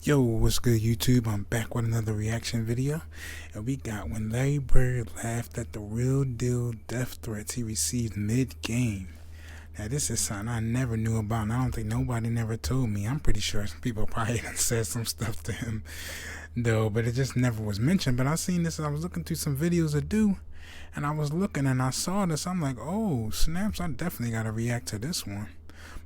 Yo, what's good YouTube? I'm back with another reaction video. And we got when Larry Bird laughed at the real deal death threats he received mid-game. Now this is something I never knew about, and I don't think nobody never told me. I'm pretty sure some people probably said some stuff to him though, but it just never was mentioned. But I seen this, I was looking through some videos of Do, and I was looking and I saw this. I'm like, oh snaps, I definitely gotta react to this one.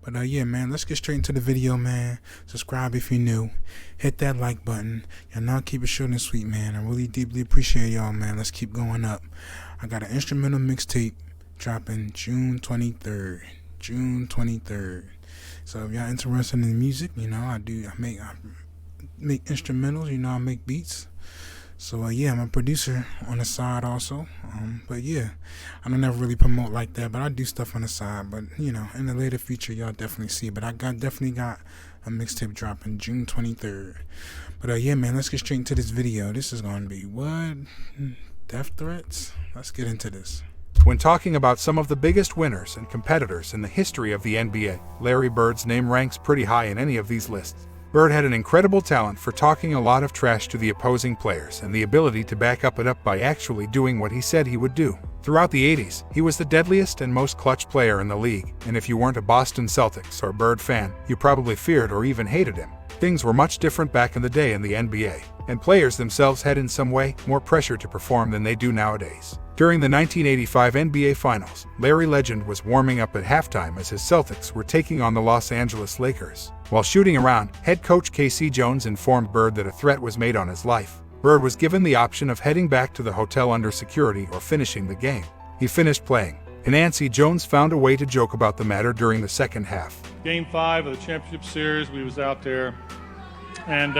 But yeah, man, let's get straight into the video, man. Subscribe if you're new. Hit that like button. Y'all know, keep it short and sweet, man. I really deeply appreciate y'all, man. Let's keep going up. I got an instrumental mixtape dropping June 23rd. June 23rd. So if y'all interested in music, you know, I make instrumentals, you know, I make beats. So yeah, I'm a producer on the side also. But yeah, I don't ever really promote like that, but I do stuff on the side. But you know, in the later future, y'all definitely see. But I definitely got a mixtape dropping June 23rd. But yeah, man, let's get straight into this video. This is gonna be what? Death threats? Let's get into this. When talking about some of the biggest winners and competitors in the history of the NBA, Larry Bird's name ranks pretty high in any of these lists. Bird had an incredible talent for talking a lot of trash to the opposing players and the ability to back it up by actually doing what he said he would do. Throughout the 80s, he was the deadliest and most clutch player in the league, and if you weren't a Boston Celtics or Bird fan, you probably feared or even hated him. Things were much different back in the day in the NBA, and players themselves had in some way more pressure to perform than they do nowadays. During the 1985 NBA Finals, Larry Legend was warming up at halftime as his Celtics were taking on the Los Angeles Lakers. While shooting around, head coach K.C. Jones informed Bird that a threat was made on his life. Bird was given the option of heading back to the hotel under security or finishing the game. He finished playing, and K.C. Jones found a way to joke about the matter during the second half. Game 5 of the championship series, we was out there, and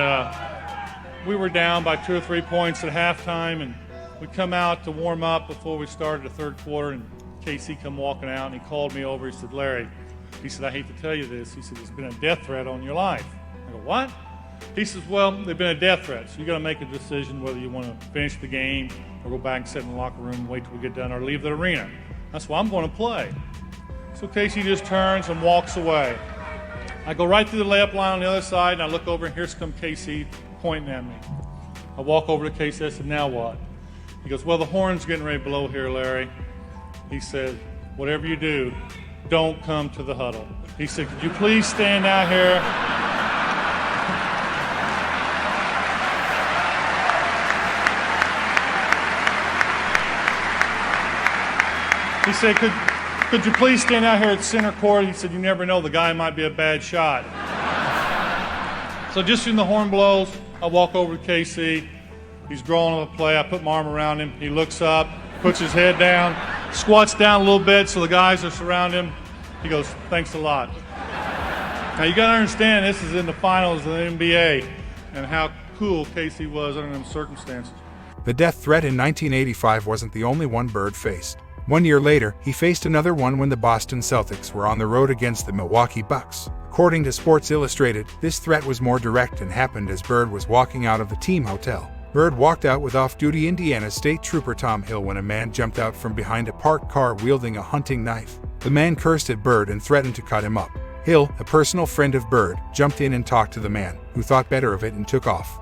we were down by 2 or 3 points at halftime, and we come out to warm up before we started the third quarter, and KC come walking out, and he called me over. He said, Larry, he said, I hate to tell you this. He said, there's been a death threat on your life. I go, what? He says, well, there's been a death threat, so you got to make a decision whether you want to finish the game or go back and sit in the locker room and wait till we get done or leave the arena. That's why I'm going to play. So Casey just turns and walks away. I go right through the layup line on the other side, and I look over, and here's come Casey pointing at me. I walk over to Casey. I said, now what? He goes, well, the horn's getting ready to blow here, Larry. He said, whatever you do, don't come to the huddle. He said, could you please stand out here? He said, could you please stand out here at center court? He said, you never know, the guy might be a bad shot. So just when the horn blows, I walk over to KC. He's drawing up a play. I put my arm around him. He looks up, puts his head down, squats down a little bit so the guys are surrounding him. He goes, thanks a lot. Now you got to understand, this is in the finals of the NBA and how cool Casey was under them circumstances. The death threat in 1985 wasn't the only one Bird faced. 1 year later, he faced another one when the Boston Celtics were on the road against the Milwaukee Bucks. According to Sports Illustrated, this threat was more direct and happened as Bird was walking out of the team hotel. Bird walked out with off-duty Indiana State Trooper Tom Hill when a man jumped out from behind a parked car wielding a hunting knife. The man cursed at Bird and threatened to cut him up. Hill, a personal friend of Bird, jumped in and talked to the man, who thought better of it and took off.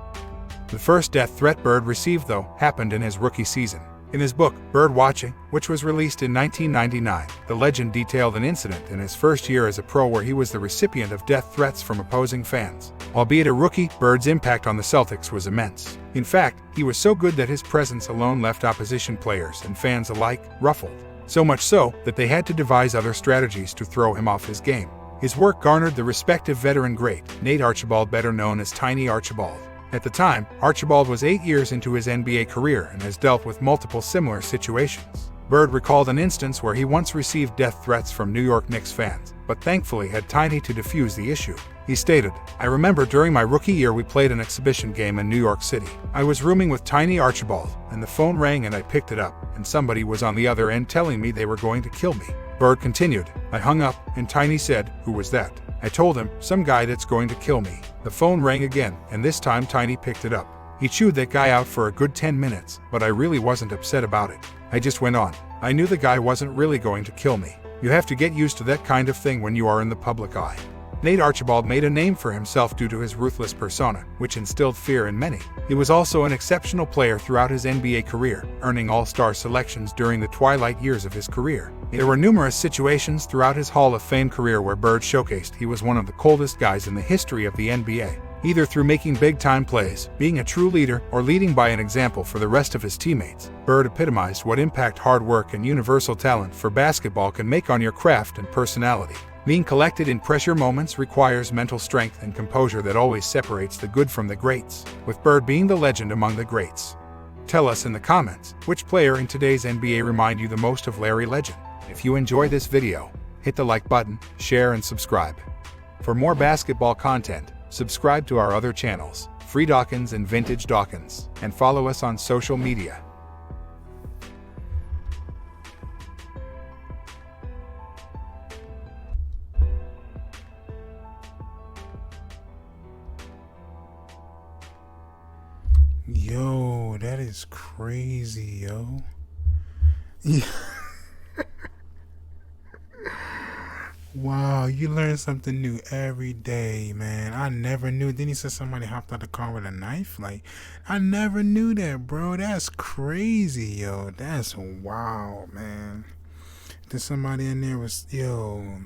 The first death threat Bird received, though, happened in his rookie season. In his book, Bird Watching, which was released in 1999, the legend detailed an incident in his first year as a pro where he was the recipient of death threats from opposing fans. Albeit a rookie, Bird's impact on the Celtics was immense. In fact, he was so good that his presence alone left opposition players and fans alike ruffled. So much so that they had to devise other strategies to throw him off his game. His work garnered the respect of veteran great Nate Archibald, better known as Tiny Archibald. At the time, Archibald was 8 years into his NBA career and has dealt with multiple similar situations. Bird recalled an instance where he once received death threats from New York Knicks fans, but thankfully had Tiny to defuse the issue. He stated, I remember during my rookie year we played an exhibition game in New York City. I was rooming with Tiny Archibald, and the phone rang and I picked it up, and somebody was on the other end telling me they were going to kill me. Bird continued, I hung up, and Tiny said, who was that? I told him, some guy that's going to kill me. The phone rang again, and this time Tiny picked it up. He chewed that guy out for a good 10 minutes, but I really wasn't upset about it. I just went on. I knew the guy wasn't really going to kill me. You have to get used to that kind of thing when you are in the public eye. Nate Archibald made a name for himself due to his ruthless persona, which instilled fear in many. He was also an exceptional player throughout his NBA career, earning All-Star selections during the twilight years of his career. There were numerous situations throughout his Hall of Fame career where Bird showcased he was one of the coldest guys in the history of the NBA. Either through making big-time plays, being a true leader, or leading by an example for the rest of his teammates, Bird epitomized what impact hard work and universal talent for basketball can make on your craft and personality. Being collected in pressure moments requires mental strength and composure that always separates the good from the greats, with Bird being the legend among the greats. Tell us in the comments, which player in today's NBA remind you the most of Larry Legend? If you enjoy this video, hit the like button, share and subscribe. For more basketball content, subscribe to our other channels, Free Dawkins and Vintage Dawkins, and follow us on social media. Yo, that is crazy, yo. Yeah. Wow, you learn something new every day, man. I never knew. Then he said somebody hopped out the car with a knife. Like, I never knew that, bro. That's crazy, yo. That's wild, man. Then somebody in there was, yo.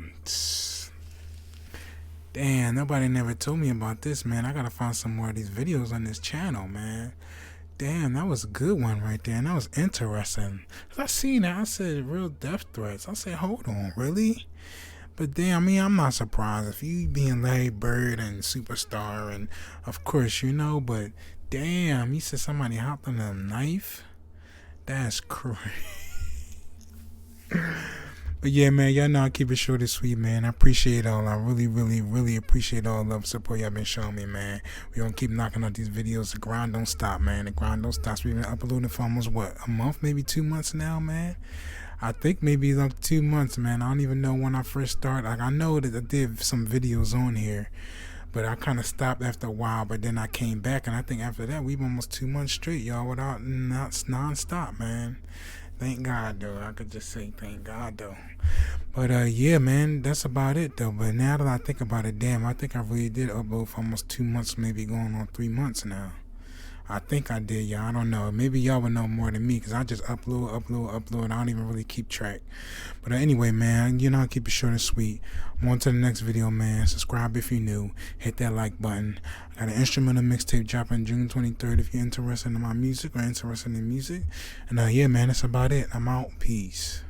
Damn, nobody never told me about this, man. I gotta find some more of these videos on this channel, man. Damn, that was a good one right there. And that was interesting. I seen that. I said real death threats. I said, hold on, really? But damn, I mean, I'm not surprised if you being Larry Bird and superstar, and of course, you know, but damn, you said somebody hopped on a knife? That's crazy. But yeah, man, y'all know I keep it short and sweet, man. I appreciate all. I really, really, really appreciate all the love and support y'all been showing me, man. We gonna keep knocking out these videos. The grind don't stop, man. The grind don't stop. We've been uploading for almost, what, a month, maybe 2 months now, man? I think maybe like 2 months, man. I don't even know when I first started. Like, I know that I did some videos on here, but I kind of stopped after a while. But then I came back, and I think after that, we've almost 2 months straight, y'all, without non-stop, man. Thank God, though. I could just say thank God, though. But, yeah, man, that's about it, though. But now that I think about it, damn, I think I really did upload for almost 2 months, maybe going on 3 months now. I think I did, y'all. I don't know. Maybe y'all would know more than me, because I just upload. I don't even really keep track. But anyway, man, you know, keep it short and sweet. I'm on to the next video, man. Subscribe if you're new. Hit that like button. I got an instrumental mixtape dropping June 23rd if you're interested in my music or interested in music. And yeah, man, that's about it. I'm out. Peace.